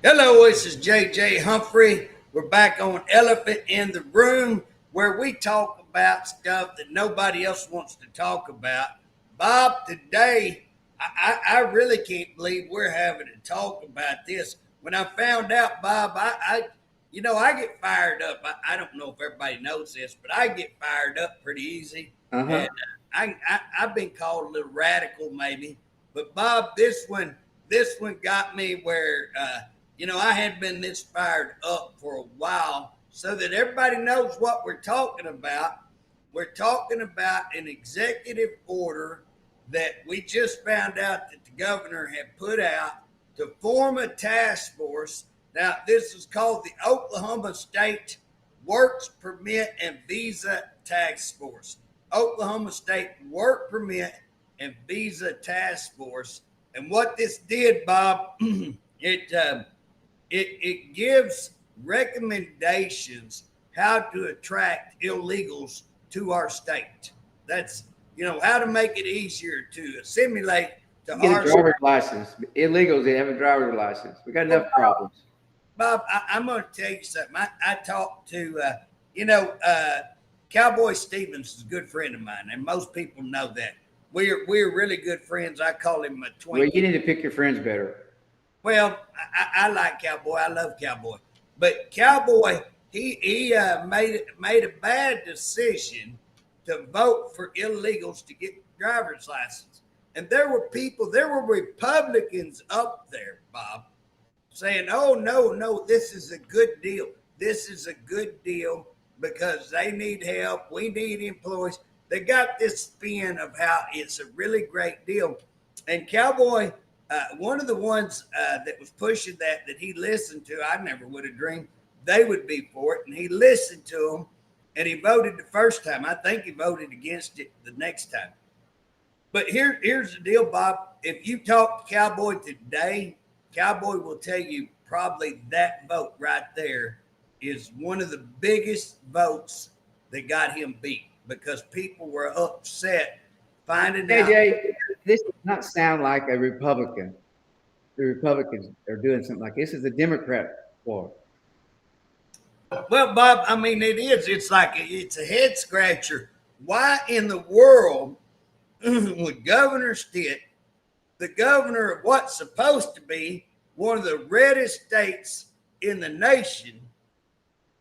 Hello, this is JJ Humphrey. We're back on Elephant in the Room, where we talk about stuff that nobody else wants to talk about. Bob, today, I really can't believe we're having to talk about this. When I found out, Bob, I get fired up. I don't know if everybody knows this, but I get fired up pretty easy. And Uh-huh. I've been called a little radical, maybe. But Bob, this one got me where I had been this fired up for a while, so that everybody knows what we're talking about. We're talking about an executive order that we just found out that the governor had put out to form a task force. Now, this is called the Oklahoma State Works Permit and Visa Task Force. Oklahoma State Work Permit and Visa Task Force. And what this did, Bob, it gives recommendations how to attract illegals to our state. That's how to make it easier to assimilate to Get a our state. driver's license. Illegals, they have a driver's license. We got Well, enough problems. Bob, I'm going to tell you something. I talked to, Cowboy Stevens is a good friend of mine, and most people know that. We're really good friends. I call him a Well, you Twinkie. need to pick your friends better. Well, I like Cowboy. I love Cowboy, but Cowboy he made a bad decision to vote for illegals to get driver's license, and there were Republicans up there, Bob, saying, "Oh no, no, this is a good deal. This is a good deal because they need help. We need employees." They got this spin of how it's a really great deal, and Cowboy, one of the ones that was pushing that he listened to, I never would have dreamed they would be for it, and he listened to them, and he voted the first time. I think he voted against it the next time. But here's the deal, Bob. If you talk to Cowboy today, Cowboy will tell you probably that vote right there is one of the biggest votes that got him beat because people were upset finding out. JJ, this does not sound like a Republican. The Republicans are doing something like this. Is a Democrat war. Well, Bob, I mean, it is. It's a head scratcher. Why in the world would Governor Stitt, the governor of what's supposed to be one of the reddest states in the nation,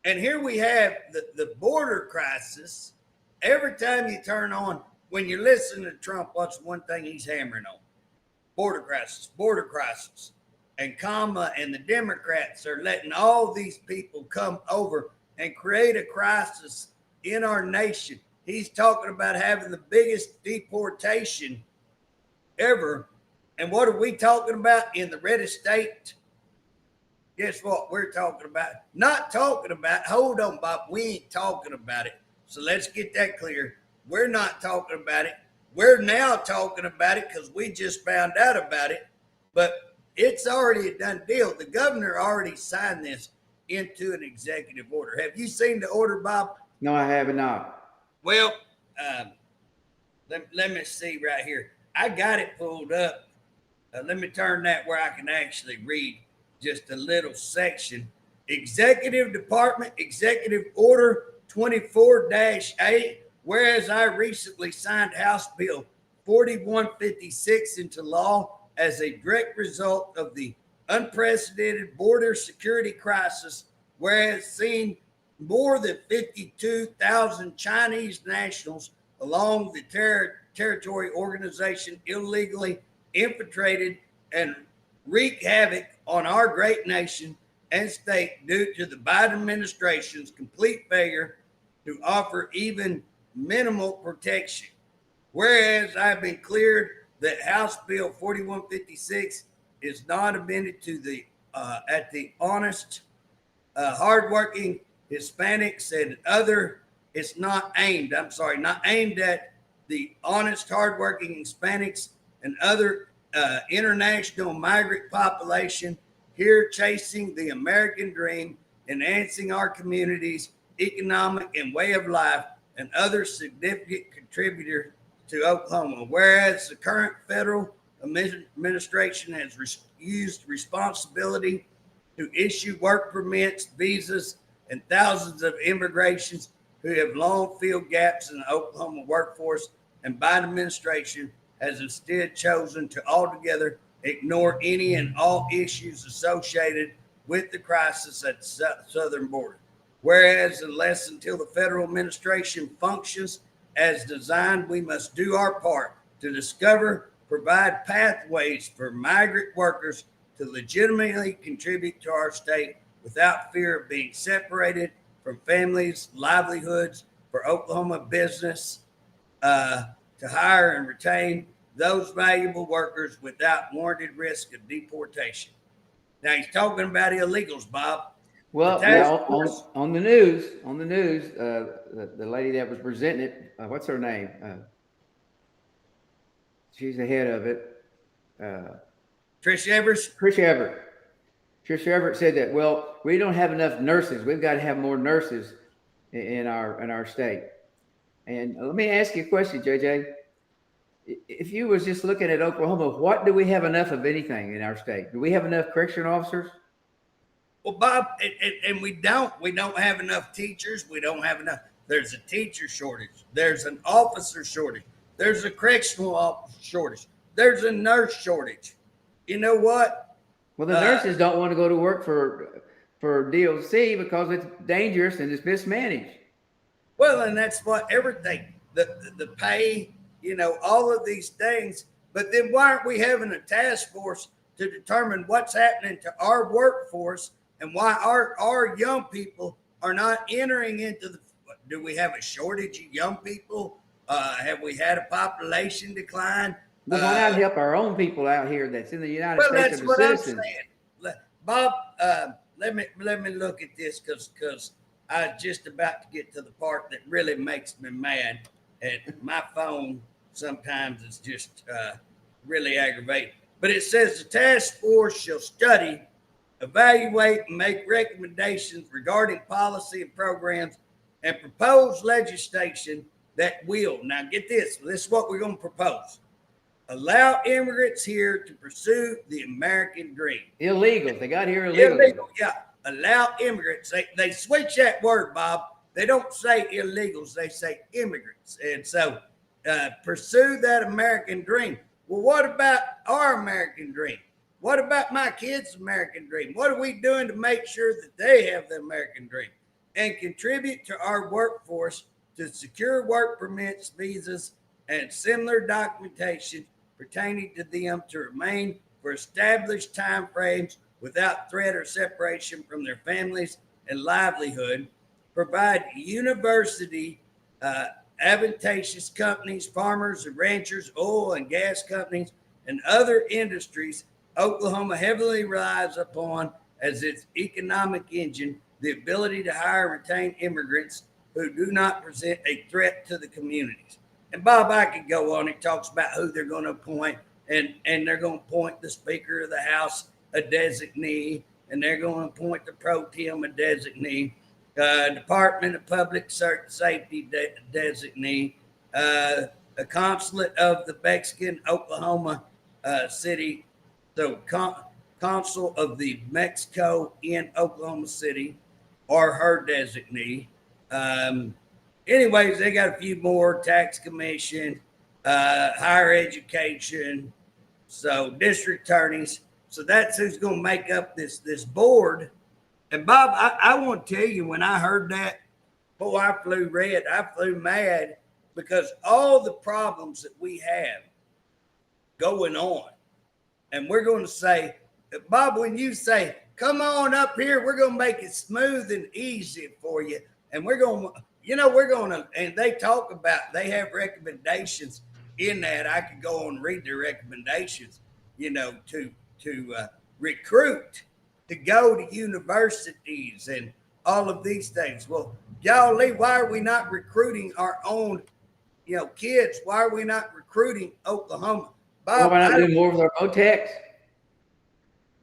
and here we have the border crisis. Every time you turn on, when you're listening to Trump, what's one thing he's hammering on? Border crisis, border crisis. And Kama and the Democrats are letting all these people come over and create a crisis in our nation. He's talking about having the biggest deportation ever. And what are we talking about in the reddest state? Guess what we're talking about? Not talking about, hold on, Bob, we ain't talking about it. So let's get that clear. We're not talking about it. We're now talking about it because we just found out about it. But it's already a done deal. The governor already signed this into an executive order. Have you seen the order, Bob? No, I have not. Well, um, let me see right here. I got it pulled up. Let me turn that where I can actually read just a little section. Executive Department, Executive Order 24-8. Whereas I recently signed House Bill 4156 into law as a direct result of the unprecedented border security crisis, whereas seen more than 52,000 Chinese nationals along the territory organization illegally infiltrated and wreak havoc on our great nation and state due to the Biden administration's complete failure to offer even minimal protection. Whereas I've been cleared that House Bill 4156 is not amended to the at the honest, hardworking Hispanics and other. It's not aimed. I'm sorry, not aimed at the honest, hardworking Hispanics and other international migrant population here chasing the American dream, enhancing our communities, economic and way of life, and other significant contributors to Oklahoma. Whereas the current federal administration has used responsibility to issue work permits, visas, and thousands of immigrations who have long filled gaps in the Oklahoma workforce, and Biden administration has instead chosen to altogether ignore any and all issues associated with the crisis at the southern border. Whereas, unless until the federal administration functions as designed, we must do our part to discover, provide pathways for migrant workers to legitimately contribute to our state without fear of being separated from families, livelihoods, for Oklahoma business to hire and retain those valuable workers without warranted risk of deportation. Now he's talking about illegals, Bob. Well, now on the news, the lady that was presenting it, what's her name? She's the head of it. Trish Evers. Trish Everett said that. Well, we don't have enough nurses. We've got to have more nurses in our state. And let me ask you a question, JJ. If you was just looking at Oklahoma, what do we have enough of anything in our state? Do we have enough correction officers? Well, Bob, and we don't have enough teachers. We don't have enough. There's a teacher shortage. There's an officer shortage. There's a correctional officer shortage. There's a nurse shortage. You know what? Well, the nurses don't want to go to work for DOC because it's dangerous and it's mismanaged. Well, and that's what everything, the pay, all of these things. But then why aren't we having a task force to determine what's happening to our workforce and why our young people are not entering into the, do we have a shortage of young people? Have we had a population decline? Well, why not help our own people out here that's in the United States of the citizens? I'm saying. Bob, let me look at this because I was just about to get to the part that really makes me mad. And my phone sometimes is just really aggravating. But it says the task force shall study, evaluate, and make recommendations regarding policy and programs and propose legislation that will, now get this is what we're going to propose. Allow immigrants here to pursue the American dream. Illegals. They got here illegally. Illegal, yeah. Allow immigrants. They switch that word, Bob. They don't say illegals. They say immigrants. And so pursue that American dream. Well, what about our American dream? What about my kids' American dream? What are we doing to make sure that they have the American dream? And contribute to our workforce to secure work permits, visas, and similar documentation pertaining to them to remain for established time frames without threat or separation from their families and livelihood, provide university advantageous companies, farmers and ranchers, oil and gas companies, and other industries Oklahoma heavily relies upon as its economic engine, the ability to hire and retain immigrants who do not present a threat to the communities. And Bob, I could go on. It talks about who they're going to appoint, and they're going to appoint the Speaker of the House a designee, and they're going to appoint the pro tem a designee, Department of Public Safety designee, a consulate of the Mexican Oklahoma City, so consul of the Mexico in Oklahoma City, or her designee. Anyways, they got a few more: tax commission, higher education, so district attorneys. So that's who's going to make up this board. And Bob, I want to tell you, when I heard that, boy, I flew red. I flew mad because all the problems that we have going on, and we're going to say, Bob, when you say, come on up here, we're going to make it smooth and easy for you. And we're going to, and they talk about, they have recommendations in that. I could go on and read their recommendations, to recruit, to go to universities and all of these things. Well, golly, why are we not recruiting our own, kids? Why are we not recruiting Oklahoma? Bob, why not do more with our OTEX?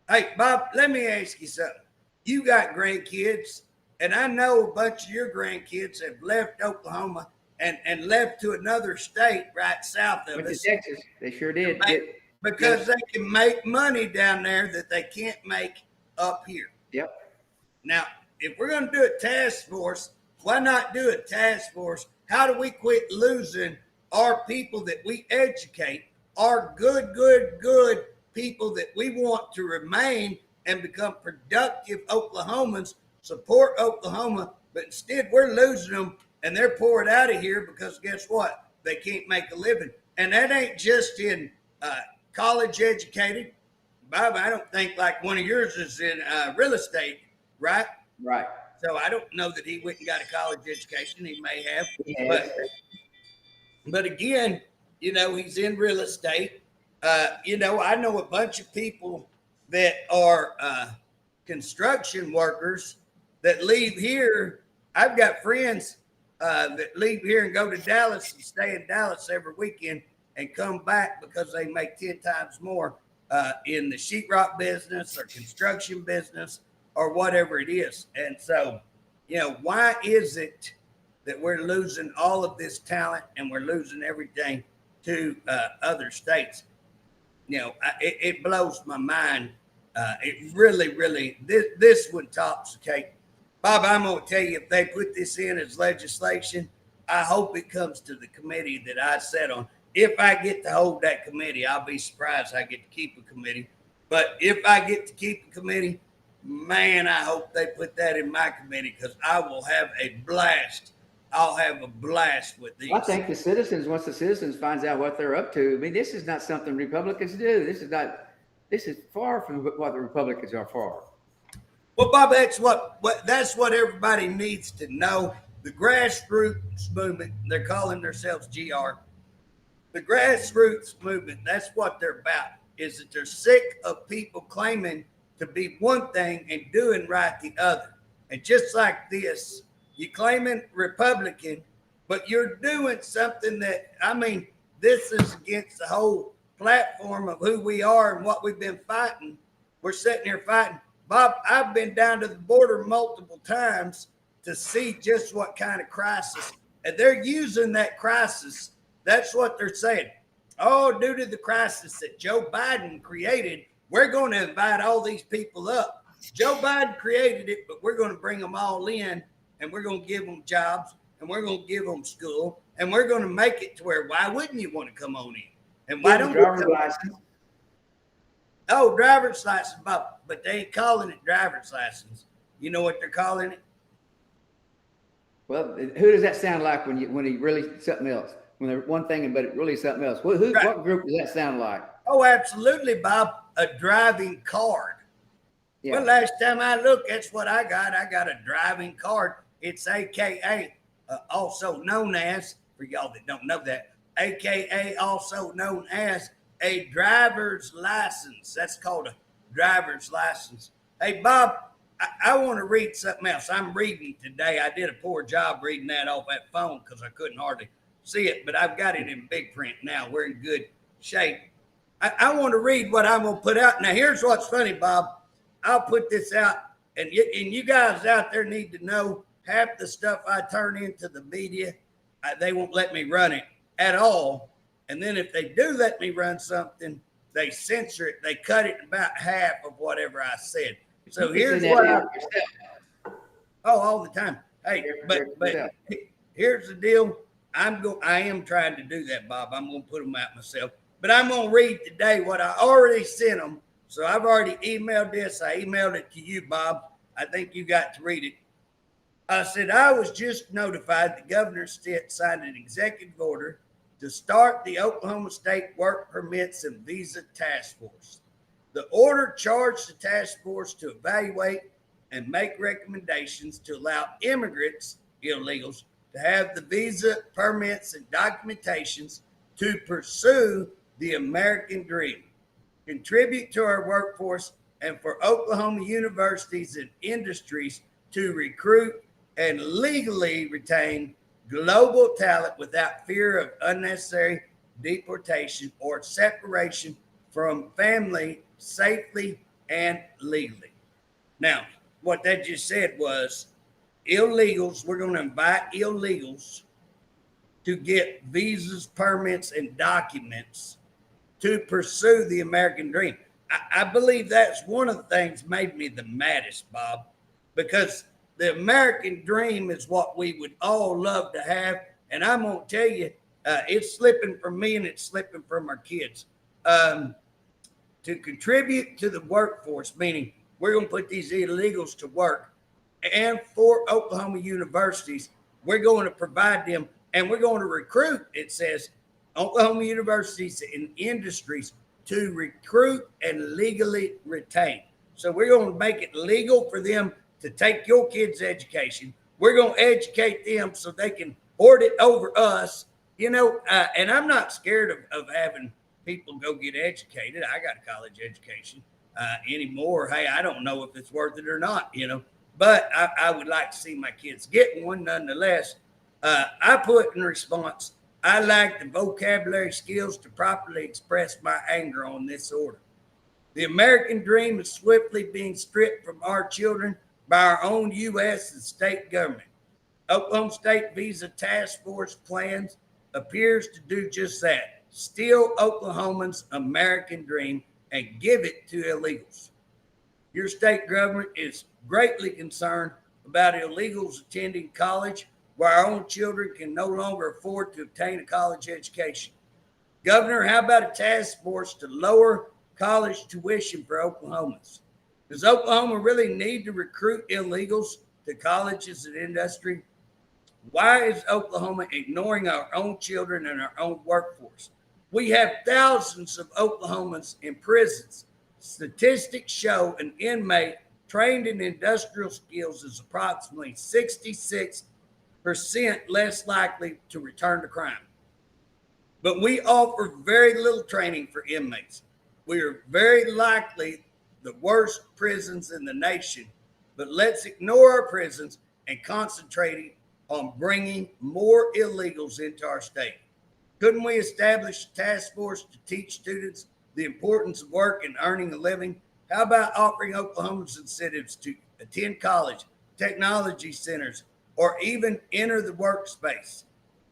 Hey, Bob, let me ask you something. You got grandkids, and I know a bunch of your grandkids have left Oklahoma and left to another state right south of us. Texas. They sure did. Because they can make money down there that they can't make up here. Yep. Now, if we're going to do a task force, why not do a task force? How do we quit losing our people that we educate, our good people that we want to remain and become productive Oklahomans, support Oklahoma, but instead we're losing them and they're poured out of here because guess what? They can't make a living. And that ain't just in college educated. Bob, I don't think like one of yours is in real estate, right? Right. So I don't know that he went and got a college education. He may have, Yes. but again, he's in real estate. I know a bunch of people that are construction workers that leave here. I've got friends that leave here and go to Dallas and stay in Dallas every weekend and come back because they make 10 times more in the sheetrock business or construction business or whatever it is. And so, why is it that we're losing all of this talent and we're losing everything to other states? It blows my mind. It really, this one tops the cake. Bob, I'm going to tell you, if they put this in as legislation, I hope it comes to the committee that I sat on. If I get to hold that committee, I'll be surprised I get to keep a committee. But if I get to keep a committee, man, I hope they put that in my committee because I will have a blast. I'll have a blast with these. I think the citizens, once the citizens finds out what they're up to, I mean, this is not something Republicans do. This is far from what the Republicans are for. Well, Bob, that's what everybody needs to know. The grassroots movement, they're calling themselves GR. The grassroots movement, that's what they're about, is that they're sick of people claiming to be one thing and doing right the other. And just like this, you claiming Republican, but you're doing something that, this is against the whole platform of who we are and what we've been fighting. We're sitting here fighting. Bob, I've been down to the border multiple times to see just what kind of crisis. And they're using that crisis. That's what they're saying. Oh, due to the crisis that Joe Biden created, we're going to invite all these people up. Joe Biden created it, but we're going to bring them all in and we're going to give them jobs and we're going to give them school and we're going to make it to where, why wouldn't you want to come on in? And why don't driver's license? Oh, driver's license, Bob, but they ain't calling it driver's license. You know what they're calling it? Well, who does that sound like when he really something else? When they're one thing, but it really something else. What group does that sound like? Oh, absolutely, Bob. A driving card. Yeah. Well, last time I looked, that's what I got. I got a driving card. It's AKA, also known as, for y'all that don't know that, AKA also known as a driver's license. That's called a driver's license. Hey, Bob, I want to read something else. I'm reading today. I did a poor job reading that off that phone because I couldn't hardly see it, but I've got it in big print now. We're in good shape. I want to read what I'm going to put out. Now, here's what's funny, Bob. I'll put this out, and you guys out there need to know half the stuff I turn into the media, they won't let me run it at all. And then if they do let me run something, they censor it. They cut it about half of whatever I said. So here's what all the time. Hey, but here's the deal. I am trying to do that, Bob. I'm going to put them out myself. But I'm going to read today what I already sent them. So I've already emailed this. I emailed it to you, Bob. I think you got to read it. I said, I was just notified the Governor Stitt signed an executive order to start the Oklahoma State Work Permits and Visa Task Force. The order charged the task force to evaluate and make recommendations to allow immigrants, illegals, to have the visa permits and documentations to pursue the American dream, contribute to our workforce, and for Oklahoma universities and industries to recruit and legally retain global talent without fear of unnecessary deportation or separation from family safely and legally. Now, what that just said was illegals, we're going to invite illegals to get visas, permits, and documents to pursue the American dream. I believe that's one of the things made me the maddest, Bob, because the American dream is what we would all love to have. And I'm going to tell you, it's slipping from me and it's slipping from our kids. Um, to contribute to the workforce, meaning we're going to put these illegals to work. And for Oklahoma universities, we're going to provide them and we're going to recruit, it says, Oklahoma universities and industries to recruit and legally retain. So we're going to make it legal for them to take your kids' education. We're going to educate them so they can hoard it over us, and I'm not scared of having people go get educated. I got a college education anymore. Hey, I don't know if it's worth it or not, but I would like to see my kids get one nonetheless. I put in response, I lack the vocabulary skills to properly express my anger on this order. The American dream is swiftly being stripped from our children by our own U.S. and state government. Oklahoma State Visa Task Force plans appears to do just that. Steal Oklahomans' American dream and give it to illegals. Your state government is greatly concerned about illegals attending college where our own children can no longer afford to obtain a college education. Governor, how about a task force to lower college tuition for Oklahomans? Does Oklahoma really need to recruit illegals to colleges and industry? Why is Oklahoma ignoring our own children and our own workforce? We have thousands of Oklahomans in prisons. Statistics show an inmate trained in industrial skills is approximately 66% less likely to return to crime. But we offer very little training for inmates. We are very likely the worst prisons in the nation, but let's ignore our prisons and concentrate on bringing more illegals into our state. Couldn't we establish a task force to teach students the importance of work and earning a living? How about offering Oklahomans incentives to attend college, technology centers, or even enter the workspace?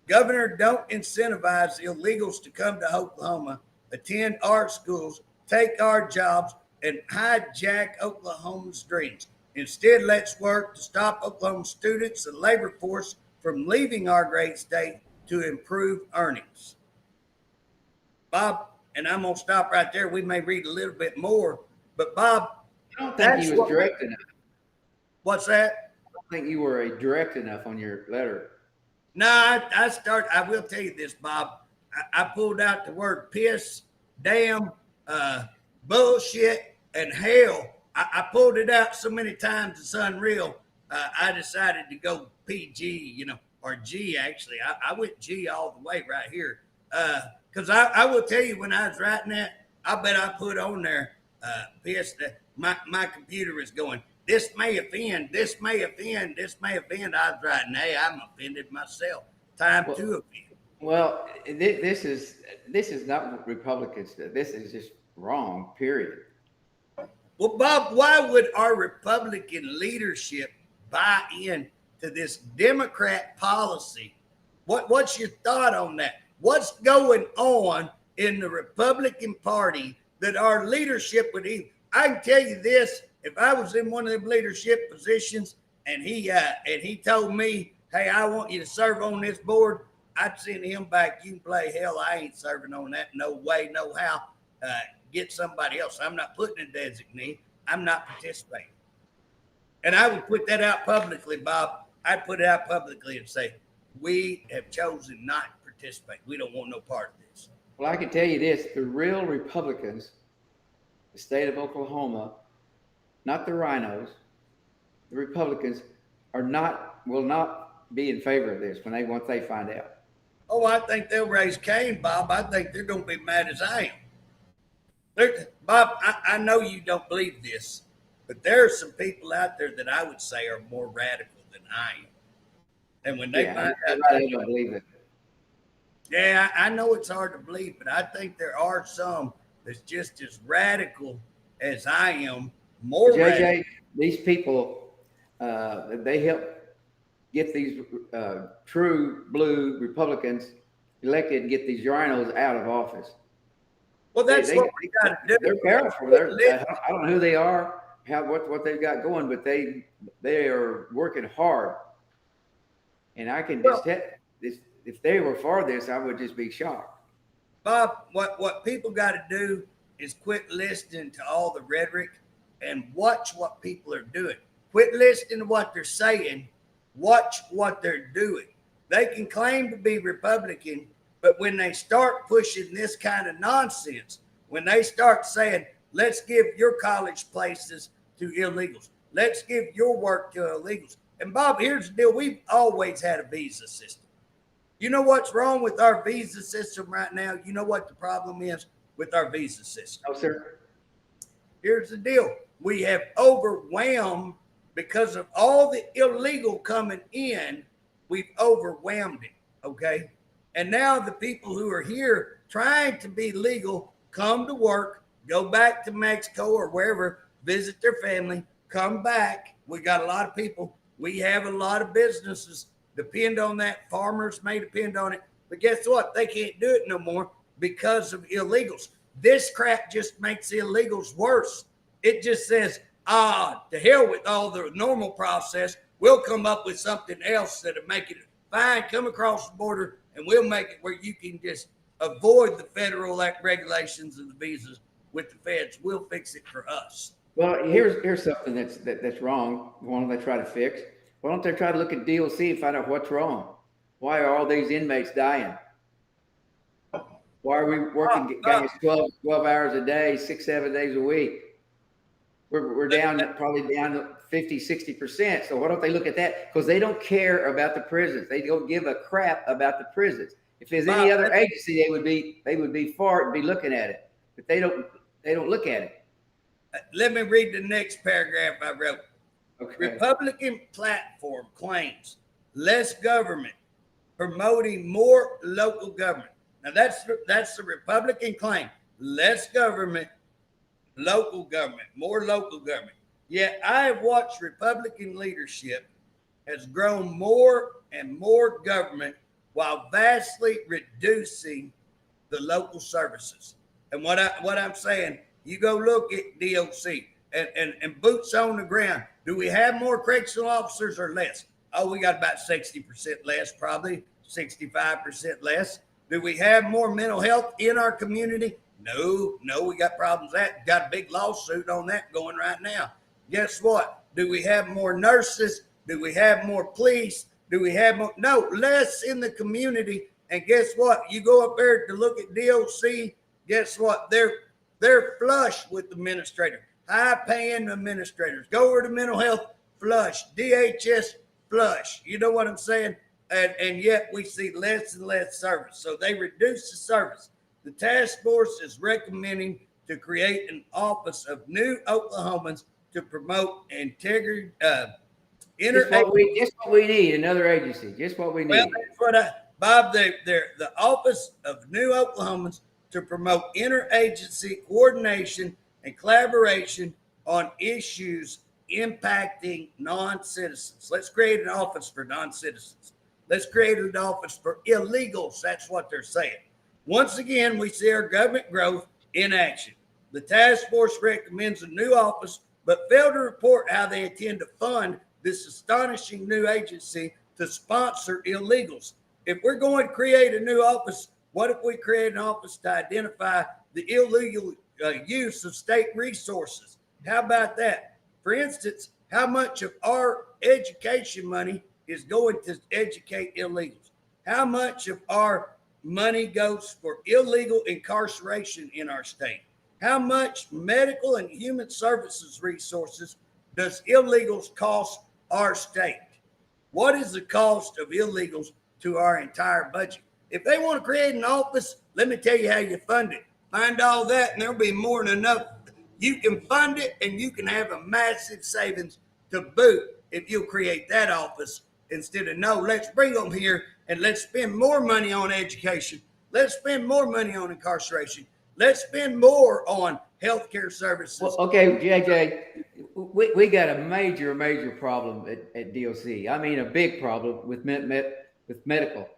Governor, don't incentivize illegals to come to Oklahoma, attend our schools, take our jobs, and hijack Oklahoma's dreams. Instead, let's work to stop Oklahoma students and labor force from leaving our great state to improve earnings. Bob, and I'm going to stop right there. We may read a little bit more, but Bob, I don't think he was direct enough. What's that? I don't think you were direct enough on your letter. No, I will tell you this, Bob. I pulled out the word piss, damn, bullshit, and hell. I pulled it out so many times it's unreal. I decided to go PG, or G actually. I went G all the way right here. Because I will tell you, when I was writing that, I bet I put on there, piss. My computer is going, this may offend, this may offend, this may offend. I was writing, hey, I'm offended myself. Time to offend. Well, this is not Republicans. This is just wrong, period. Well, Bob, why would our Republican leadership buy in to this Democrat policy? What's your thought on that? What's going on in the Republican Party that our leadership would even? I can tell you this: if I was in one of them leadership positions and he told me, "Hey, I want you to serve on this board," I'd send him back. You can play hell. I ain't serving on that. No way, no how. Get somebody else. I'm not putting a designee. I'm not participating. And I would put that out publicly, Bob. I'd put it out publicly and say, we have chosen not to participate. We don't want no part of this. Well, I can tell you this: the real Republicans, the state of Oklahoma, not the rhinos, the Republicans will not be in favor of this once they find out. Oh, I think they'll raise Cain, Bob. I think they're going to be mad as I am. Bob, I know you don't believe this, but there are some people out there that I would say are more radical than I am. And when they find out, I don't believe it. Yeah, I know it's hard to believe, but I think there are some that's just as radical as I am. More JJ, radical. These people, they help get these true blue Republicans elected and get these rhinos out of office. Well, that's what we got to do. They're powerful. I don't know who they are, what they've got going, but they are working hard. And I can just tell this, if they were for this, I would just be shocked. Bob, what people got to do is quit listening to all the rhetoric and watch what people are doing. Quit listening to what they're saying. Watch what they're doing. They can claim to be Republican, but when they start pushing this kind of nonsense, when they start saying, let's give your college places to illegals, let's give your work to illegals. And Bob, here's the deal. We've always had a visa system. You know what's wrong with our visa system right now? You know what the problem is with our visa system? No, sir. Here's the deal. We have overwhelmed, because of all the illegal coming in, we've overwhelmed it, okay? And now the people who are here trying to be legal come to work, go back to Mexico or wherever, visit their family, come back. We got a lot of people. We have a lot of businesses depend on that. Farmers may depend on it. But guess what? They can't do it no more because of illegals. This crap just makes the illegals worse. It just says, to hell with all the normal process. We'll come up with something else that'll make it fine. Come across the border and we'll make it where you can just avoid the federal regulations and the visas with the feds. We'll fix it for us. Well, here's something that's wrong. Why don't they try to fix? Why don't they try to look at DOC and find out what's wrong? Why are all these inmates dying? Why are we working guys 12 hours a day, 6-7 days a week? We're probably down to 50-60%. So why don't they look at that? Because they don't care about the prisons. They don't give a crap about the prisons. If there's any other agency, they would be for it and be looking at it. But they don't look at it. Let me read the next paragraph I wrote. Okay. Republican platform claims less government, promoting more local government. Now that's the Republican claim. Less government, local government, more local government. Yet I have watched Republican leadership has grown more and more government while vastly reducing the local services. And what I'm saying, you go look at DOC and boots on the ground. Do we have more correctional officers or less? Oh, we got about 60% less, probably 65% less. Do we have more mental health in our community? No, we got problems with that. Got a big lawsuit on that going right now. Guess what? Do we have more nurses? Do we have more police? Do we have more? No, less in the community. And guess what? You go up there to look at DOC, guess what? They're flush with administrators, high-paying administrators. Go over to mental health, flush. DHS, flush. You know what I'm saying? And yet we see less and less service. So they reduce the service. The task force is recommending to create an office of new Oklahomans to promote integrity. Just what we need, another agency. Just what we need. Well, that's what Bob, the office of new Oklahomans to promote interagency coordination and collaboration on issues impacting non-citizens. Let's create an office for non-citizens. Let's create an office for illegals. That's what they're saying. Once again, we see our government growth in action. The task force recommends a new office, but failed to report how they intend to fund this astonishing new agency to sponsor illegals. If we're going to create a new office, what if we create an office to identify the illegal use of state resources? How about that? For instance, how much of our education money is going to educate illegals? How much of our money goes for illegal incarceration in our state? How much medical and human services resources does illegals cost our state? What is the cost of illegals to our entire budget? If they want to create an office, let me tell you how you fund it. Find all that and there'll be more than enough. You can fund it and you can have a massive savings to boot if you'll create that office instead of, no, let's bring them here and let's spend more money on education. Let's spend more money on incarceration. Let's spend more on healthcare services. Well, okay, JJ, we got a major problem at DOC. I mean, a big problem with medical.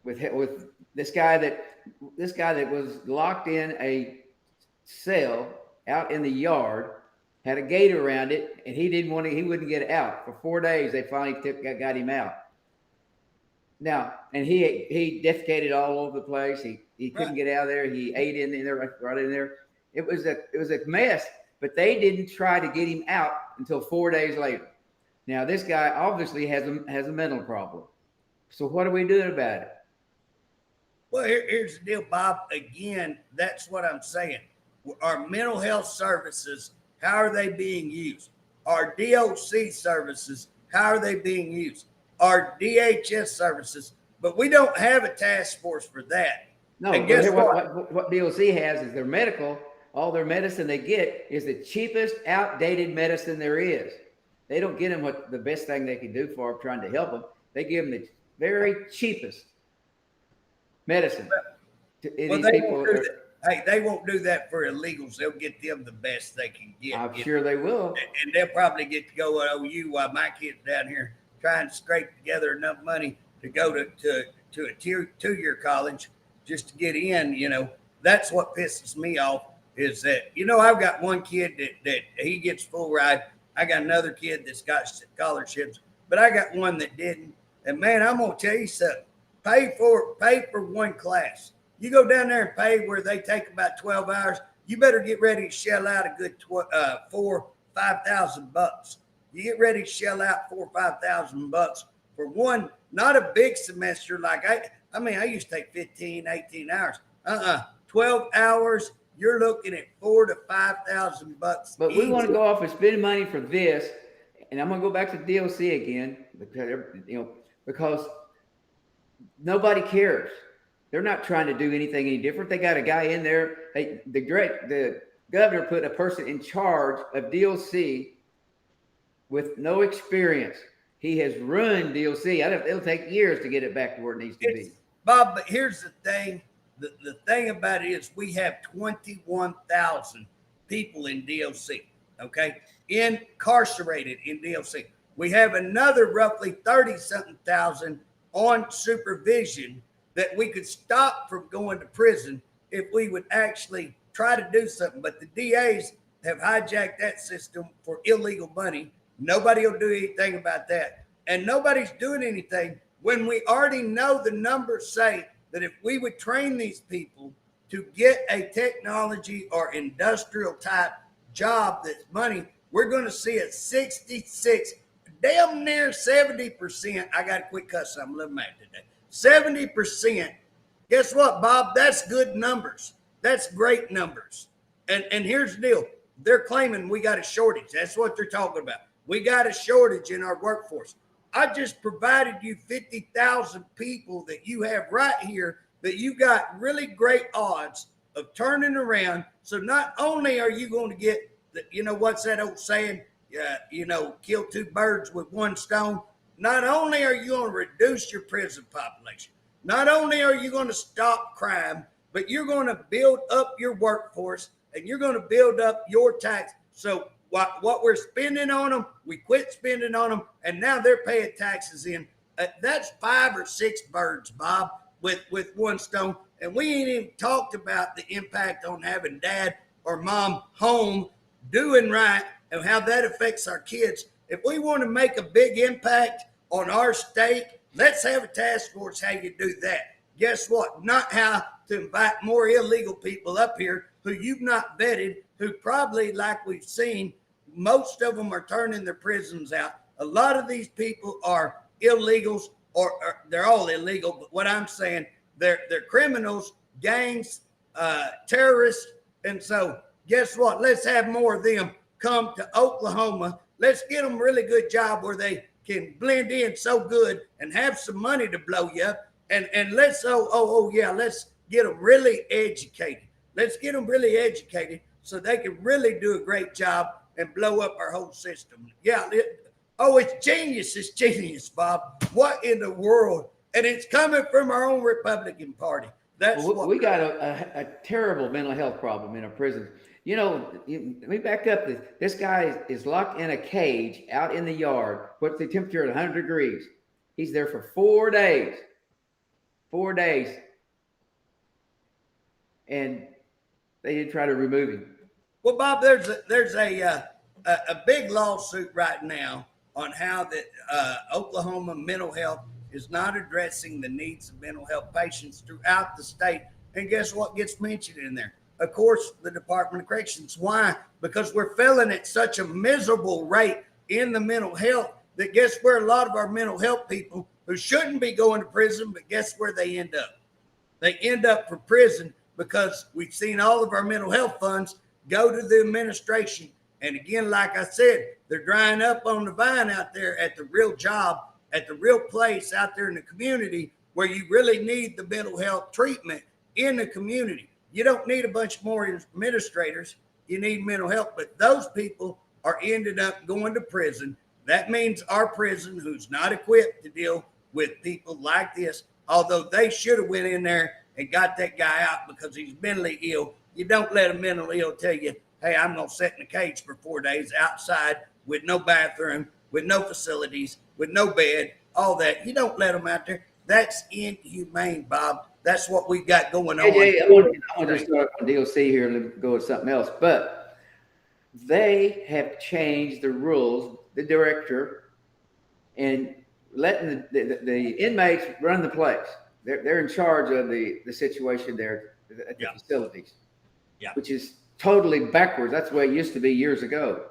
With this guy that this guy that was locked in a cell out in the yard, had a gate around it, and he wouldn't get out. For 4 days, they finally got him out. Now, and he defecated all over the place. He couldn't get out of there. He ate in there, right in there. It was a mess, but they didn't try to get him out until 4 days later. Now, this guy obviously has a mental problem. So what are we doing about it? Well, here's the deal, Bob. Again, that's what I'm saying. Our mental health services, how are they being used? Our DOC services, how are they being used? Our DHS services, but we don't have a task force for that. No, and guess what DOC has is their medical. All their medicine they get is the cheapest, outdated medicine there is. They don't get them what the best thing they can do for them, trying to help them. They give them the very cheapest medicine. Well, they won't do that. Hey, they won't do that for illegals. They'll get them the best they can get. I'm sure they will. And they'll probably get to go at OU while my kids down here trying to scrape together enough money to go to a two-year college just to get in. You know, that's what pisses me off is that, you know, I've got one kid that he gets full ride. I got another kid that's got scholarships, but I got one that didn't. And man, I'm gonna tell you something. Pay for one class. You go down there and pay where they take about 12 hours. You better get ready to shell out a good $4,000-5,000. You get ready to shell out $4,000-5,000 for one, not a big semester. Like I mean, I used to take 15, 18 hours. 12 hours. You're looking at $4,000 to $5,000. But we want to go off and spend money for this, and I'm going to go back to DOC again because nobody cares. They're not trying to do anything any different. They got a guy in there. The governor put a person in charge of DOC with no experience. He has ruined DOC. It'll take years to get it back to where it needs to be. Bob, but here's the thing. The thing about it is we have 21,000 people in DOC, okay, incarcerated in DOC. We have another roughly 30-something thousand on supervision that we could stop from going to prison if we would actually try to do something. But the DAs have hijacked that system for illegal money. Nobody will do anything about that. And nobody's doing anything when we already know the numbers say that if we would train these people to get a technology or industrial type job that's money, we're going to see a 66, damn near 70%. I got to quit cussing. I'm a little mad today. 70%. Guess what, Bob? That's good numbers. That's great numbers. And here's the deal. They're claiming we got a shortage. That's what they're talking about. We got a shortage in our workforce. I just provided you 50,000 people that you have right here that you got really great odds of turning around. So not only are you going to get, what's that old saying? Kill two birds with one stone. Not only are you going to reduce your prison population, not only are you going to stop crime, but you're going to build up your workforce and you're going to build up your tax. So what we're spending on them, we quit spending on them, and now they're paying taxes in. That's 5 or 6 birds, Bob, with one stone. And we ain't even talked about the impact on having dad or mom home doing right and how that affects our kids. If we want to make a big impact on our state, let's have a task force how you do that. Guess what? Not how to invite more illegal people up here who you've not vetted, who probably, like we've seen, most of them are turning their prisons out. A lot of these people are illegals, or they're all illegal. But what I'm saying, they're criminals, gangs, terrorists. And so guess what? Let's have more of them come to Oklahoma. Let's get them a really good job where they can blend in so good and have some money to blow you up. And let's, let's get them really educated. Let's get them really educated so they can really do a great job and blow up our whole system. Yeah. It's genius. It's genius, Bob. What in the world? And it's coming from our own Republican Party. That's what we got a terrible mental health problem in our prisons. Let me back up. This guy is locked in a cage out in the yard. What's the temperature at 100 degrees? He's there for 4 days. 4 days. and they didn't try to remove him. Well, Bob, there's a big lawsuit right now on how that Oklahoma mental health is not addressing the needs of mental health patients throughout the state. And guess what gets mentioned in there? Of course, the Department of Corrections. Why? Because we're failing at such a miserable rate in the mental health that guess where a lot of our mental health people who shouldn't be going to prison, but guess where they end up? They end up for prison because we've seen all of our mental health funds go to the administration. And again, like I said, they're drying up on the vine out there at the real job, at the real place out there in the community where you really need the mental health treatment in the community. You don't need a bunch more administrators. You need mental health. But those people are ended up going to prison. That means our prison, who's not equipped to deal with people like this, although they should have went in there and got that guy out because he's mentally ill. You don't let a mentally ill tell you, hey, I'm going to sit in a cage for 4 days outside with no bathroom, with no facilities, with no bed, all that. You don't let them out there. That's inhumane, Bob. That's what we got going on. Hey, I want to start on DOC here and go with something else. But they have changed the rules, the director, and letting the inmates run the place. They're in charge of the situation there at the facilities, which is totally backwards. That's the way it used to be years ago.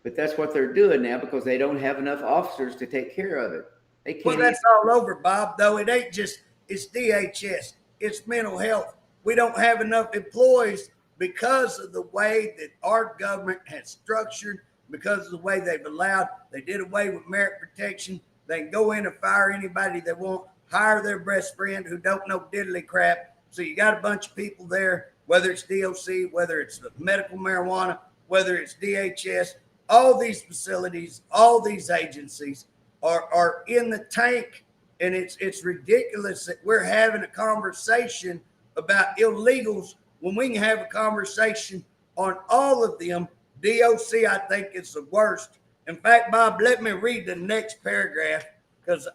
But that's what they're doing now because they don't have enough officers to take care of it. They can't. Well, that's all over, Bob, though. It ain't just, it's DHS. It's mental health. We don't have enough employees because of the way that our government has structured, because of the way they've allowed, they did away with merit protection. They can go in and fire anybody they want, hire their best friend who don't know diddly crap. So you got a bunch of people there, whether it's DOC, whether it's medical marijuana, whether it's DHS, all these facilities, all these agencies are in the tank. And it's ridiculous that we're having a conversation about illegals when we can have a conversation on all of them. DOC, I think, is the worst. In fact, Bob, let me read the next paragraph because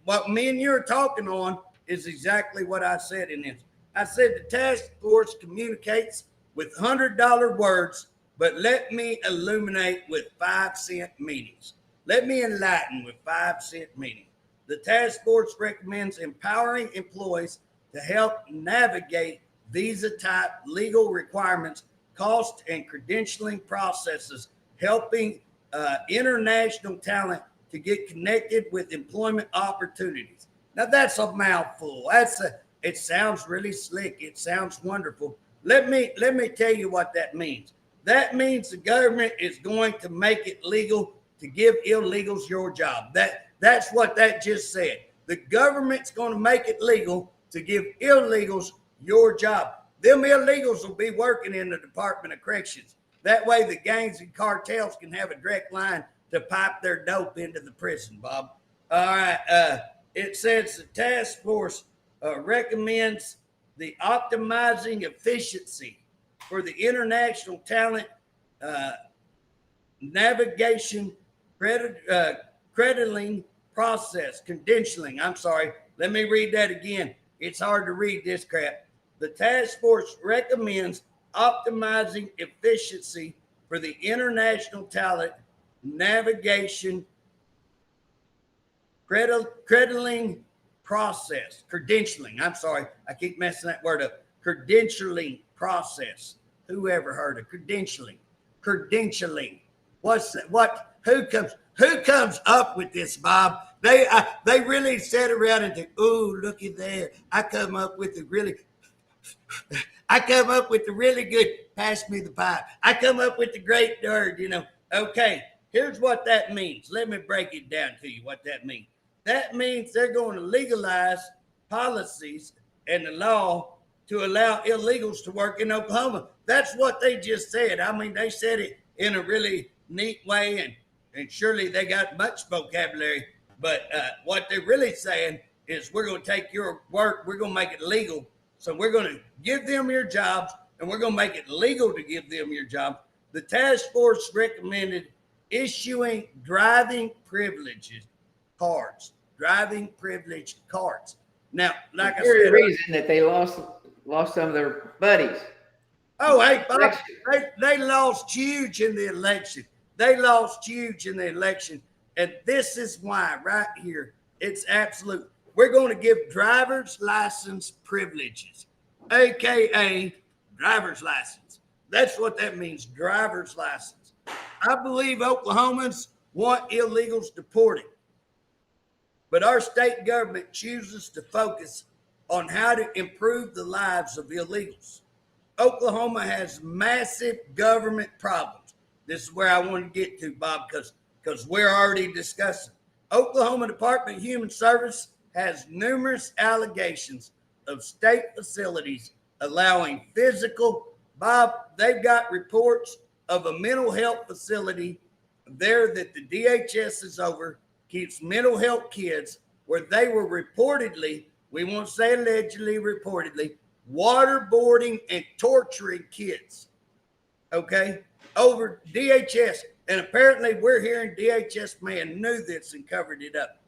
what me and you are talking on is exactly what I said in this. I said the task force communicates with $100 words, but let me illuminate with 5-cent meanings. Let me enlighten with 5-cent meanings. The task force recommends empowering employees to help navigate visa-type legal requirements, cost and credentialing processes, helping international talent to get connected with employment opportunities. Now that's a mouthful. It sounds really slick. It sounds wonderful. Let me tell you what that means. That means the government is going to make it legal to give illegals your job. That's what that just said. The government's going to make it legal to give illegals your job. Them illegals will be working in the Department of Corrections. That way the gangs and cartels can have a direct line to pipe their dope into the prison, Bob. All right. It says the task force recommends the optimizing efficiency for the international talent navigation credentialing process. I'm sorry. Let me read that again. It's hard to read this crap. The task force recommends optimizing efficiency for the international talent navigation credentialing process. Credentialing. I'm sorry. I keep messing that word up. Credentialing process. Who ever heard of credentialing? Credentialing. What's that? What? Who comes up with this, Bob? They really sat around and think, oh, looky there. I come up with the really good, pass me the pipe. I come up with the great dirt, Okay, here's what that means. Let me break it down to you what that means. That means they're going to legalize policies and the law to allow illegals to work in Oklahoma. That's what they just said. I mean, they said it in a really neat way, and surely they got much vocabulary. But what they're really saying is we're going to take your work, we're going to make it legal. So we're going to give them your jobs, and we're going to make it legal to give them your jobs. The task force recommended issuing driving privilege cards. Now, like I said, the reason that they lost lost some of their buddies. Oh, hey, Bob, they lost huge in the election. They lost huge in the election. And this is why, right here, it's absolute. We're going to give driver's license privileges, AKA driver's license. That's what that means, driver's license. I believe Oklahomans want illegals deported, but our state government chooses to focus on how to improve the lives of illegals. Oklahoma has massive government problems. This is where I want to get to, Bob, because we're already discussing. Oklahoma Department of Human Service has numerous allegations of state facilities allowing physical. Bob, they've got reports of a mental health facility there that the DHS is over, keeps mental health kids, where they were reportedly, we won't say allegedly, reportedly, waterboarding and torturing kids, okay, over DHS. And apparently we're hearing DHS man knew this and covered it up.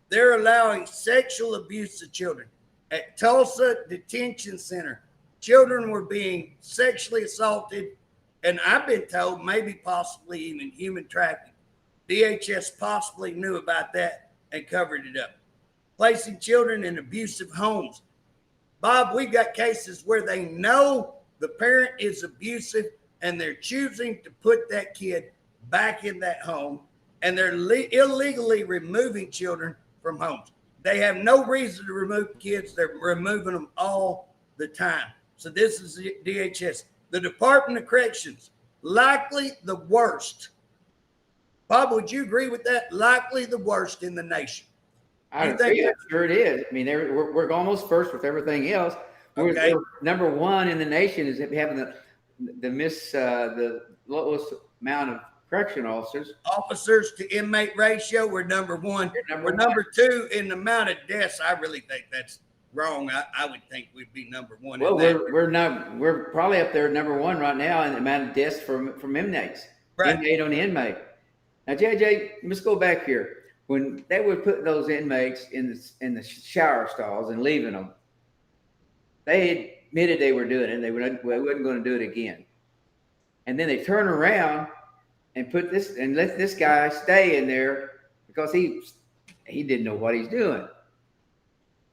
They're allowing sexual abuse of children. At Tulsa Detention Center, children were being sexually assaulted, and I've been told maybe possibly even human trafficking. DHS possibly knew about that and covered it up. Placing children in abusive homes. Bob, we've got cases where they know the parent is abusive and they're choosing to put that kid back in that home, and they're illegally removing children from homes. They have no reason to remove kids. They're removing them all the time. So this is the DHS. The Department of Corrections, likely the worst. Bob, would you agree with that? Likely the worst in the nation. I agree. I'm sure it is. I mean, we're almost first with everything else. We're number one in the nation is having the lowest amount of correction officers. Officers to inmate ratio, we're number one. We're number two in the amount of deaths. I really think that's wrong. I would think we'd be number one. Well, we're probably up there number one right now in the amount of deaths from inmates. Right. Inmate on inmate. Now, JJ, let's go back here. When they would put those inmates in the shower stalls and leaving them, they admitted they were doing it, and they wasn't going to do it again. And then they turn around and let this guy stay in there because he didn't know what he's doing.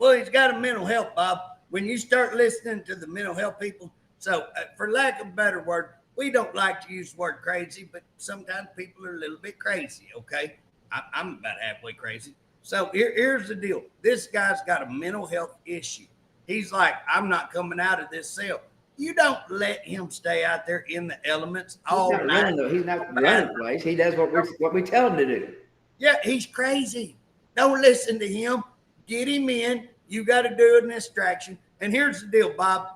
Well, he's got a mental health, Bob. When you start listening to the mental health people, so for lack of a better word, we don't like to use the word crazy, but sometimes people are a little bit crazy, okay? I'm about halfway crazy. So here's the deal. This guy's got a mental health issue. He's like, I'm not coming out of this cell. You don't let him stay out there in the elements all night. He's not running the place. He does what we tell him to do. Yeah, he's crazy. Don't listen to him. Get him in. You got to do an extraction. And here's the deal, Bob.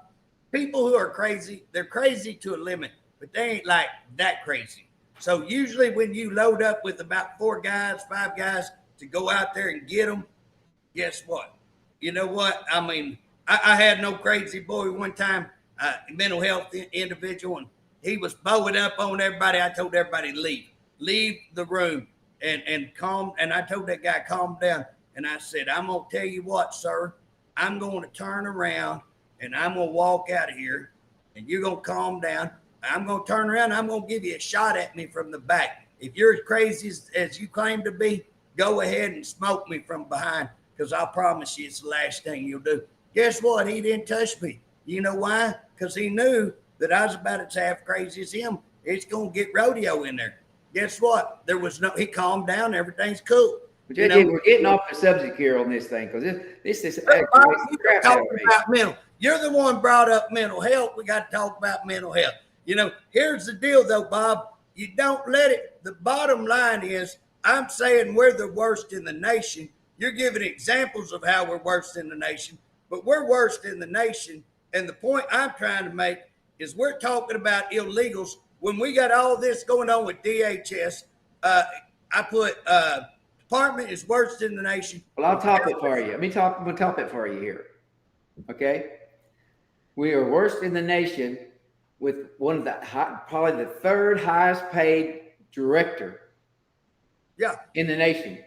People who are crazy, they're crazy to a limit, but they ain't like that crazy. So usually when you load up with about 5 guys to go out there and get them, guess what? You know what? I mean, I had no crazy boy one time, mental health individual, and he was bowing up on everybody. I told everybody leave the room and calm. And I told that guy, calm down. And I said, I'm going to tell you what, sir, I'm going to turn around and I'm going to walk out of here and you're going to calm down. I'm going to turn around. I'm going to give you a shot at me from the back. If you're as crazy as you claim to be, go ahead and smoke me from behind, because I promise you it's the last thing you'll do. Guess what? He didn't touch me. You know why? Because he knew that I was about as half crazy as him. It's going to get rodeo in there. Guess what? He calmed down. Everything's cool. But JJ, we're getting off the subject here on this thing, because this is crap out of me. About mental. You're the one brought up mental health. We got to talk about mental health. You know, here's the deal, though, Bob. You don't let it. The bottom line is, I'm saying we're the worst in the nation. You're giving examples of how we're worst in the nation, but we're worst in the nation. And the point I'm trying to make is we're talking about illegals when we got all this going on with DHS. I put department is worst in the nation. Well, I'll top it for you. I'm gonna top it for you here. Okay, we are worst in the nation with one of probably the third highest paid director. Yeah. In the nation.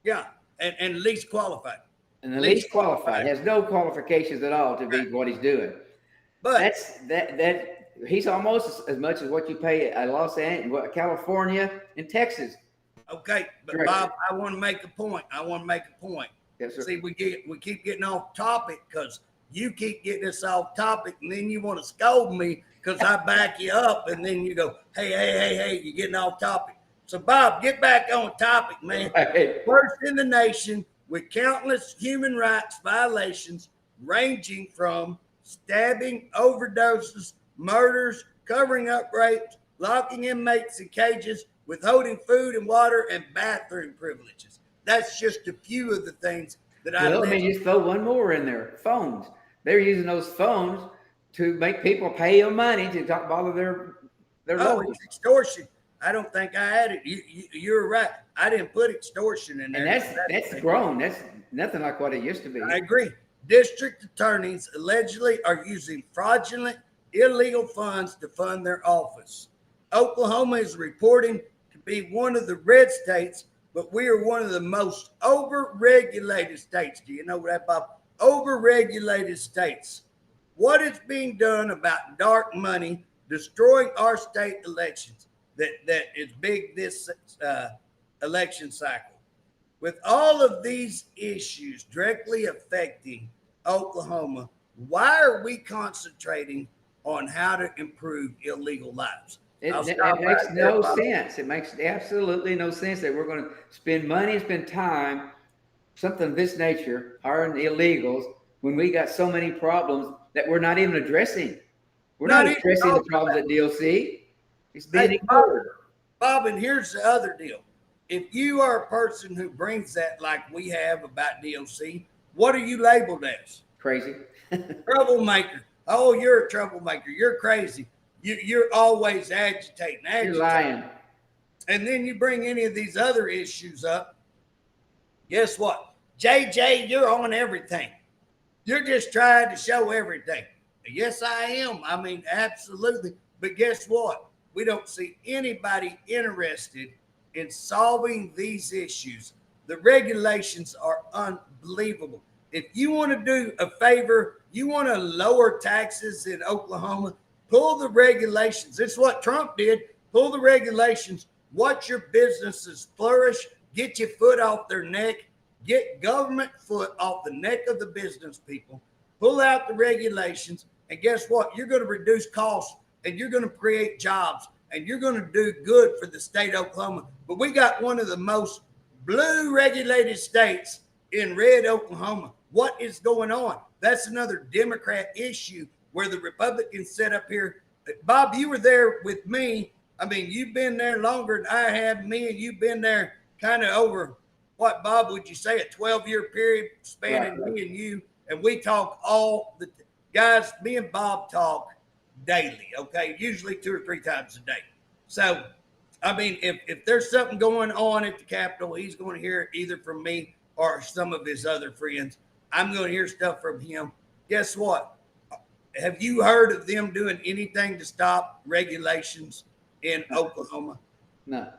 Yeah, and least qualified. And the least qualified has no qualifications at all to be what he's doing. But that he's almost as much as what you pay at Los Angeles, California, and Texas. okay, but Director. Bob, I want to make a point. Yes, sir. See, we keep getting off topic because you keep getting us off topic, and then you want to scold me because I back you up, and then you go, hey, you're getting off topic. So, Bob, get back on topic, man. Right. First in the nation with countless human rights violations ranging from stabbing, overdoses, murders, covering up rapes, locking inmates in cages, withholding food and water, and bathroom privileges. That's just a few of the things that I Let me just throw one more in there. Phones. They're using those phones to make people pay them money to bother their loved ones. It's extortion. I don't think I had it. You're right. I didn't put extortion in there. And that's grown. That's nothing like what it used to be. I agree. District attorneys allegedly are using fraudulent, illegal funds to fund their office. Oklahoma is reporting to be one of the red states, but we are one of the most overregulated states. Do you know that, Bob? Overregulated states. What is being done about dark money destroying our state elections that is big this election cycle? With all of these issues directly affecting Oklahoma, why are we concentrating on how to improve illegal lives? It makes no sense. It makes absolutely no sense that we're going to spend money and spend time, something of this nature, hiring illegals, when we got so many problems that we're not even addressing. We're not addressing the problems at DOC. It's being ignored. Bob, and here's the other deal. If you are a person who brings that like we have about DOC, what are you labeled as? Crazy. Troublemaker. Oh, you're a troublemaker. You're crazy. You're always agitating. You're lying. And then you bring any of these other issues up. Guess what? JJ, you're on everything. You're just trying to show everything. Yes, I am. I mean, absolutely. But guess what? We don't see anybody interested in solving these issues. The regulations are unbelievable. If you want to do a favor, you want to lower taxes in Oklahoma, pull the regulations. It's what Trump did. Pull the regulations. Watch your businesses flourish. Get your foot off their neck. Get government foot off the neck of the business people. Pull out the regulations. And guess what? You're going to reduce costs, and you're going to create jobs, and you're going to do good for the state of Oklahoma. But we got one of the most blue regulated states in red Oklahoma. What is going on? That's another Democrat issue where the Republicans set up here. Bob, you were there with me. I mean, you've been there longer than I have. Me and you've been there kind of over, what, Bob, would you say a 12-year period spanning right. me and you? And we talk all the guys, me and Bob talk daily, okay? Usually 2 or 3 times a day. So, I mean, if there's something going on at the Capitol, he's going to hear it either from me or some of his other friends. I'm going to hear stuff from him. Guess what? Have you heard of them doing anything to stop regulations in Oklahoma? No.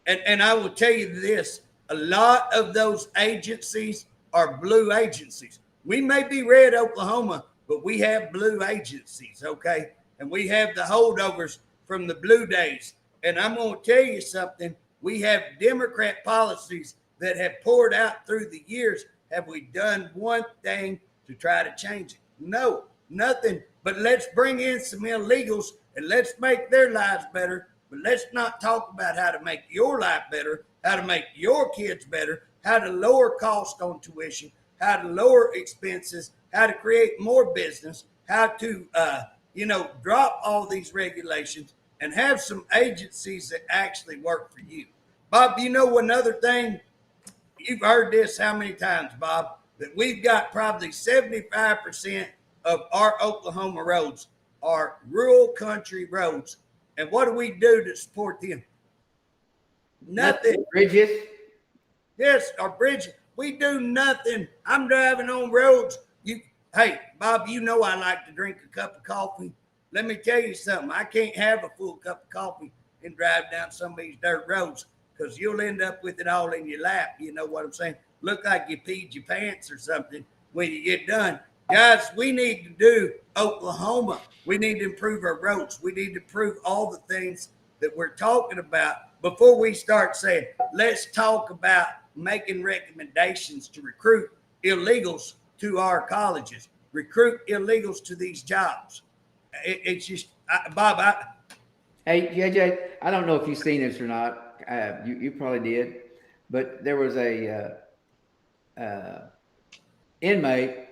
And I will tell you this, a lot of those agencies are blue agencies. We may be red Oklahoma, but we have blue agencies, okay? And we have the holdovers from the blue days. And I'm going to tell you something. We have Democrat policies that have poured out through the years. Have we done one thing to try to change it? No, nothing. But let's bring in some illegals and let's make their lives better. But let's not talk about how to make your life better, how to make your kids better, how to lower cost on tuition, how to lower expenses, how to create more business, how to, drop all these regulations and have some agencies that actually work for you. Bob, you know another thing? You've heard this how many times, Bob, that we've got probably 75% of our Oklahoma roads are rural country roads. And what do we do to support them? Nothing. Bridges? Yes, our bridges. We do nothing. I'm driving on roads. Hey, Bob, you know I like to drink a cup of coffee. Let me tell you something. I can't have a full cup of coffee and drive down some of these dirt roads because you'll end up with it all in your lap. You know what I'm saying? look like you peed your pants or something when you get done. Guys, we need to do Oklahoma. We need to improve our roads. We need to improve all the things that we're talking about before we start saying, let's talk about making recommendations to recruit illegals to our colleges, recruit illegals to these jobs. It's just, Bob, Hey, JJ, I don't know if you've seen this or not. You probably did, but there was a inmate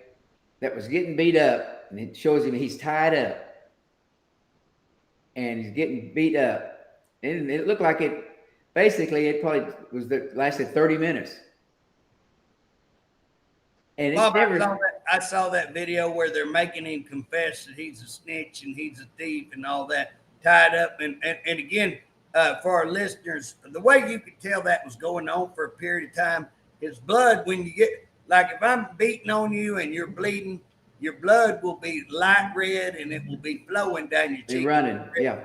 that was getting beat up, and it shows him he's tied up, and he's getting beat up, and it looked like it. Basically, it probably was that lasted 30 minutes, and Bob, it never. I saw that video where they're making him confess that he's a snitch and he's a thief and all that, tied up. And again, for our listeners, the way you could tell that was going on for a period of time, his blood, when you get, like if I'm beating on you and you're bleeding, your blood will be light red and it will be flowing down your cheek. Running, yeah.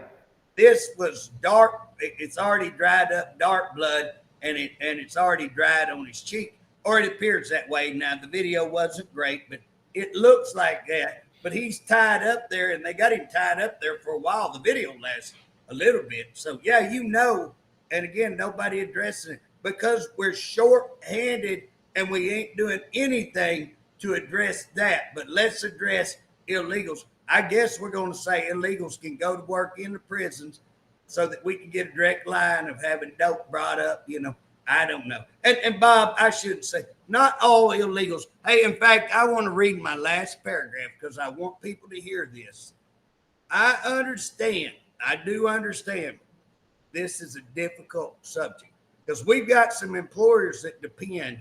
This was dark. It's already dried up, dark blood, and it's already dried on his cheek. Or it appears that way. Now, the video wasn't great, but it looks like that. But he's tied up there, and they got him tied up there for a while. The video lasts a little bit. So, yeah, and again, nobody addressing it because we're short-handed and we ain't doing anything to address that. But let's address illegals. I guess we're going to say illegals can go to work in the prisons so that we can get a direct line of having dope brought up, I don't know. And Bob, I should say, not all illegals. Hey, in fact, I want to read my last paragraph because I want people to hear this. I do understand this is a difficult subject because we've got some employers that depend.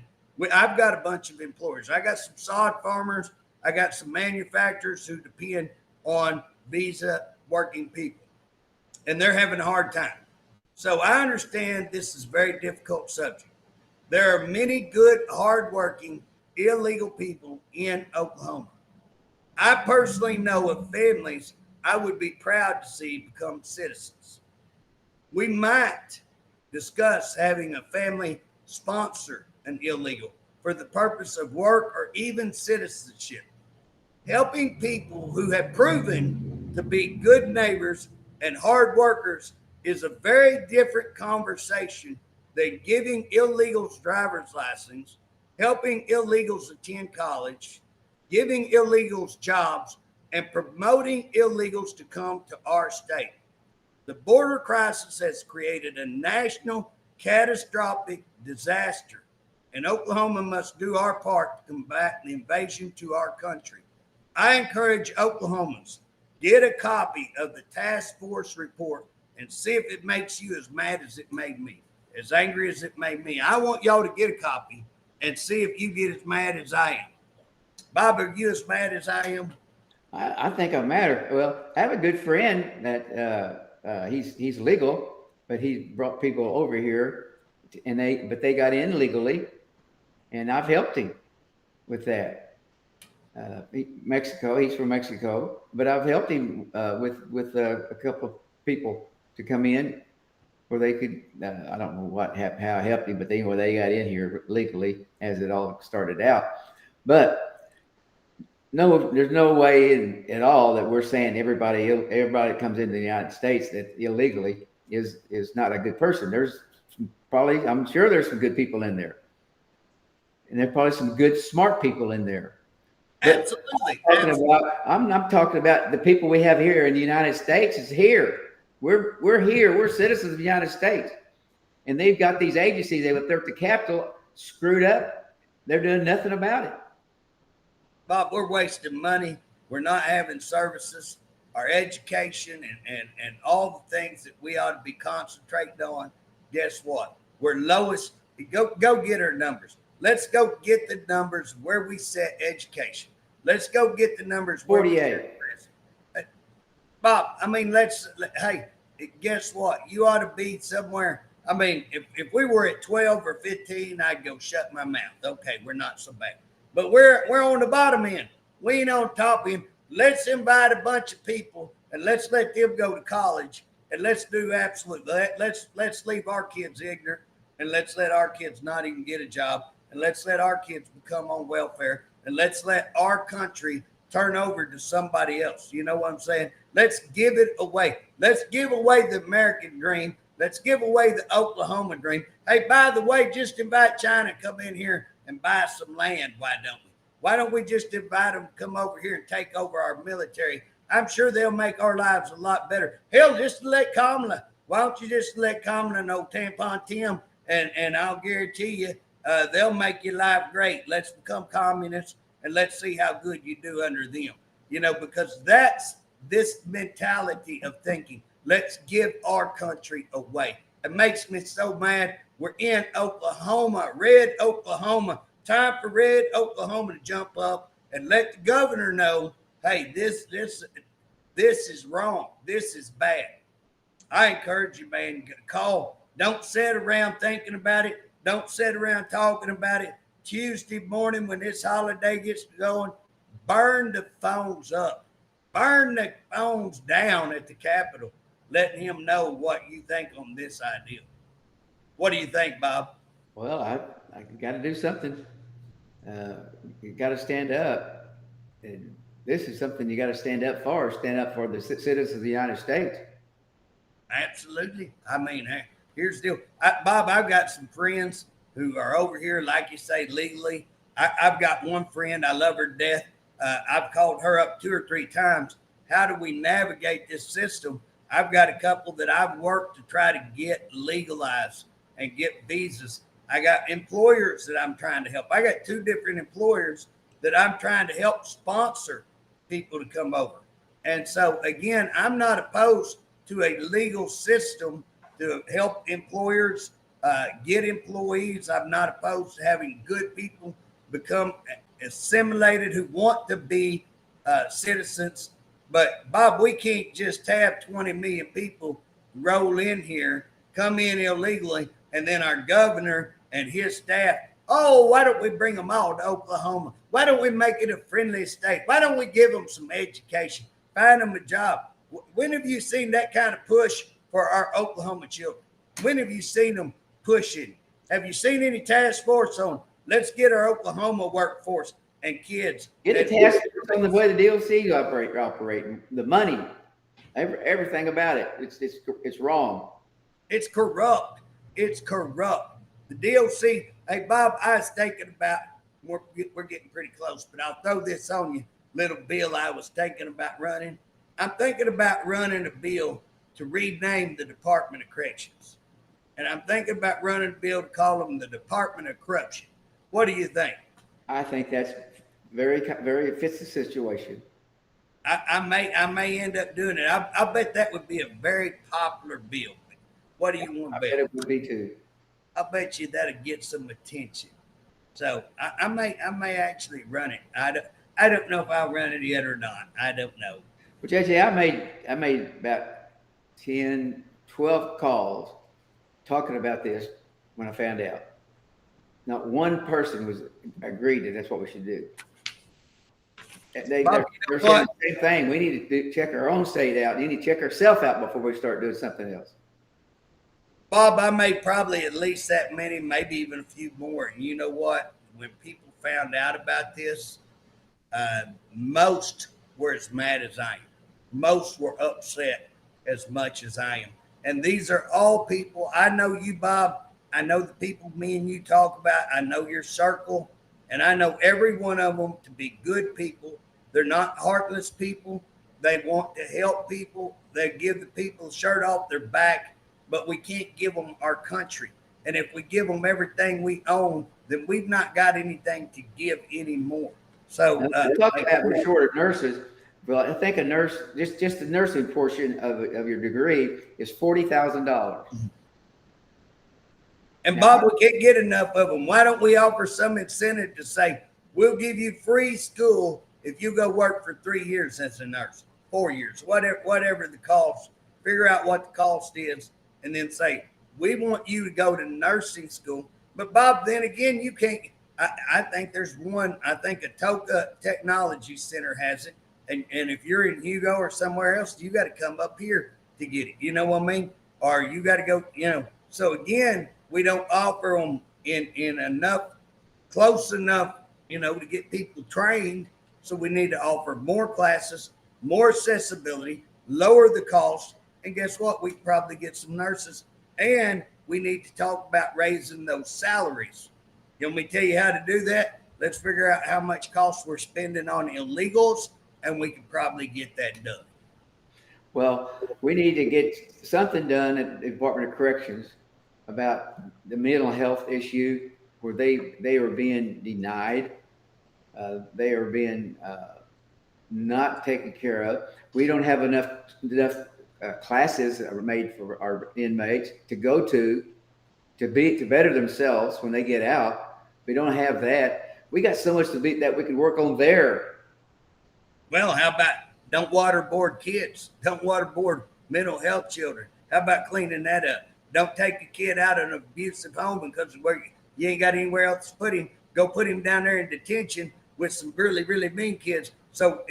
I've got a bunch of employers. I got some sod farmers. I got some manufacturers who depend on visa working people, and they're having a hard time. So I understand this is a very difficult subject. There are many good, hardworking, illegal people in Oklahoma. I personally know of families I would be proud to see become citizens. We might discuss having a family sponsor an illegal for the purpose of work or even citizenship. Helping people who have proven to be good neighbors and hard workers is a very different conversation than giving illegals driver's license, helping illegals attend college, giving illegals jobs, and promoting illegals to come to our state. The border crisis has created a national catastrophic disaster, and Oklahoma must do our part to combat the invasion to our country. I encourage Oklahomans, get a copy of the task force report and see if it makes you as mad as it made me, as angry as it made me. I want y'all to get a copy and see if you get as mad as I am. Bob, are you as mad as I am? I think I'm mad. Well, I have a good friend that he's legal, but he brought people over here, and they got in legally, and I've helped him with that. Mexico, he's from Mexico, but I've helped him with a couple of people to come in where they could. I don't know how I helped him, but they got in here legally as it all started out. But no, there's no way at all that we're saying everybody that comes into the United States that illegally is not a good person. There's probably, I'm sure there's some good people in there, and there's probably some good smart people in there. But Absolutely. I'm talking about the people we have here in the United States is here. We're here. We're citizens of the United States, and they've got these agencies. They up there at the Capitol screwed up. They're doing nothing about it. Bob, we're wasting money. We're not having services, our education, and all the things that we ought to be concentrating on. Guess what? We're lowest. Go get our numbers. Let's go get the numbers where we set education. Let's go get the numbers where 48. Bob, I mean, hey, guess what? You ought to be somewhere. I mean, if we were at 12 or 15, I'd go shut my mouth. Okay, we're not so bad. But we're on the bottom end. We ain't on top end. Let's invite a bunch of people and let's let them go to college and let's do absolutely. Let's leave our kids ignorant and let's let our kids not even get a job. and let's let our kids become on welfare, and let's let our country turn over to somebody else. You know what I'm saying? Let's give it away. Let's give away the American dream. Let's give away the Oklahoma dream. Hey, by the way, just invite China to come in here and buy some land. Why don't we? Why don't we just invite them to come over here and take over our military? I'm sure they'll make our lives a lot better. Hell, just let Kamala. Why don't you just let Kamala know Tampon Tim, and I'll guarantee you they'll make your life great. Let's become communists and let's see how good you do under them. You know, because that's this mentality of thinking. Let's give our country away. It makes me so mad. We're in Oklahoma, red Oklahoma. Time for red Oklahoma to jump up and let the governor know, hey, this is wrong. This is bad. I encourage you, man, call. Don't sit around thinking about it. Don't sit around talking about it. Tuesday morning when this holiday gets going, burn the phones up. Burn the phones down at the Capitol, letting him know what you think on this idea. What do you think, Bob? Well, I got to do something. You got to stand up. And this is something you got to stand up for. Stand up for the citizens of the United States. Absolutely. I mean, here's the deal. Bob, I've got some friends who are over here, like you say, legally. I've got one friend. I love her to death. I've called her up 2 or 3 times. How do we navigate this system? I've got a couple that I've worked to try to get legalized and get visas. I got employers that I'm trying to help. I got 2 different employers that I'm trying to help sponsor people to come over. And so, again, I'm not opposed to a legal system to help employers get employees. I'm not opposed to having good people become assimilated who want to be citizens. But, Bob, we can't just have 20 million people roll in here, come in illegally, and then our governor and his staff, oh, why don't we bring them all to Oklahoma? Why don't we make it a friendly state? Why don't we give them some education? Find them a job. When have you seen that kind of push for our Oklahoma children? When have you seen them pushing? Have you seen any task force on let's get our Oklahoma workforce and kids? Get a task force on the way the DLC operating, the money, everything about it. It's wrong. It's corrupt. It's corrupt. The DLC. Hey, Bob, I was thinking about, we're getting pretty close, but I'll throw this on you. Little bill I was thinking about running. I'm thinking about running a bill to rename the Department of Corrections. And I'm thinking about running a bill to call them the Department of Corruption. What do you think? I think that's very fits the situation. I may end up doing it. I bet that would be a very popular bill. What do you want to bet? I bet it would be too. I bet you that'll get some attention. So I may actually run it. I don't know if I'll run it yet or not. I don't know. Well, JJ, I made about 10, 12 calls talking about this when I found out. Not one person was agreed that that's what we should do. They're saying the same thing. We need to check our own state out. You need to check ourselves out before we start doing something else. Bob, I made probably at least that many, maybe even a few more. And you know what? When people found out about this, most were as mad as I am. Most were upset as much as I am. And these are all people. I know you, Bob. I know the people me and you talk about. I know your circle. And I know every one of them to be good people. They're not heartless people. They want to help people. They give the people a shirt off their back. But we can't give them our country. And if we give them everything we own, then we've not got anything to give anymore. So talk about we're short of nurses. Well, I think a nurse, just the nursing portion of your degree is $40,000. And Bob, we can't get enough of them. Why don't we offer some incentive to say, we'll give you free school if you go work for 3 years as a nurse, 4 years, whatever the cost, figure out what the cost is, and then say, we want you to go to nursing school. But Bob, then again, you can't, I think there's one, I think Atoka Technology Center has it. And if you're in Hugo or somewhere else, you got to come up here to get it. You know what I mean? Or you got to go, So again, we don't offer them in enough close enough, to get people trained. So we need to offer more classes, more accessibility, lower the cost, and guess what? We can probably get some nurses, and we need to talk about raising those salaries. You want me to tell you how to do that? Let's figure out how much cost we're spending on illegals, and we can probably get that done. Well, we need to get something done at the Department of Corrections about the mental health issue where they are being denied. They are being not taken care of. We don't have enough classes that are made for our inmates to go to better themselves when they get out. We don't have that. We got so much to be that we could work on there. Well, how about don't waterboard kids? Don't waterboard mental health children. How about cleaning that up? Don't take a kid out of an abusive home because where you ain't got anywhere else to put him. Go put him down there in detention with some really, really mean kids. So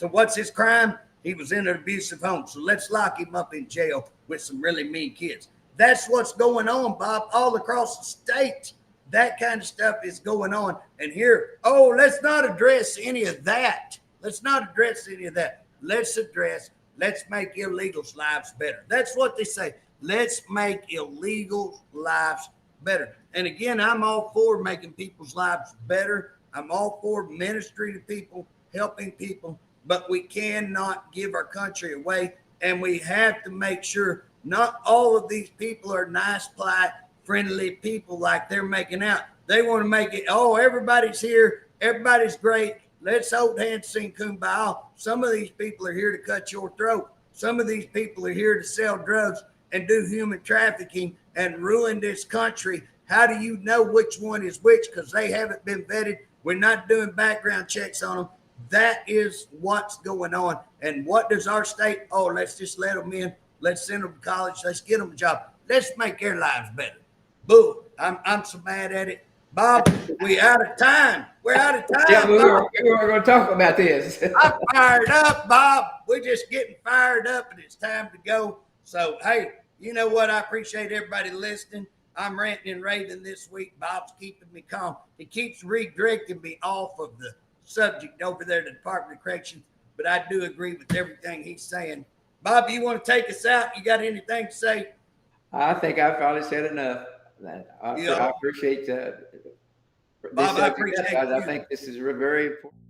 what's his crime? He was in an abusive home. So let's lock him up in jail with some really mean kids. That's what's going on, Bob, all across the state. That kind of stuff is going on. And here, let's not address any of that. Let's not address any of that. Let's make illegals' lives better. That's what they say. Let's make illegals' lives better. And again, I'm all for making people's lives better. I'm all for ministry to people, helping people, but we cannot give our country away. And we have to make sure not all of these people are nice, polite, friendly people like they're making out. They want to make it, everybody's here, everybody's great. Let's hold hands, sing kumbaya. Some of these people are here to cut your throat. Some of these people are here to sell drugs and do human trafficking and ruin this country. How do you know which one is which? Because they haven't been vetted. We're not doing background checks on them. That is what's going on. And what does our state? Let's just let them in. Let's send them to college. Let's get them a job. Let's make their lives better. Boo! I'm so mad at it. Bob, we out of time. We're out of time. Yeah, we were going to talk about this. I'm fired up, Bob. We're just getting fired up, and it's time to go. So, hey, you know what? I appreciate everybody listening. I'm ranting and raving this week. Bob's keeping me calm. He keeps redirecting me off of the subject over there at the Department of Corrections, but I do agree with everything he's saying. Bob, you want to take us out? You got anything to say? I think I've probably said enough. I appreciate Bob, I appreciate I think this is very important.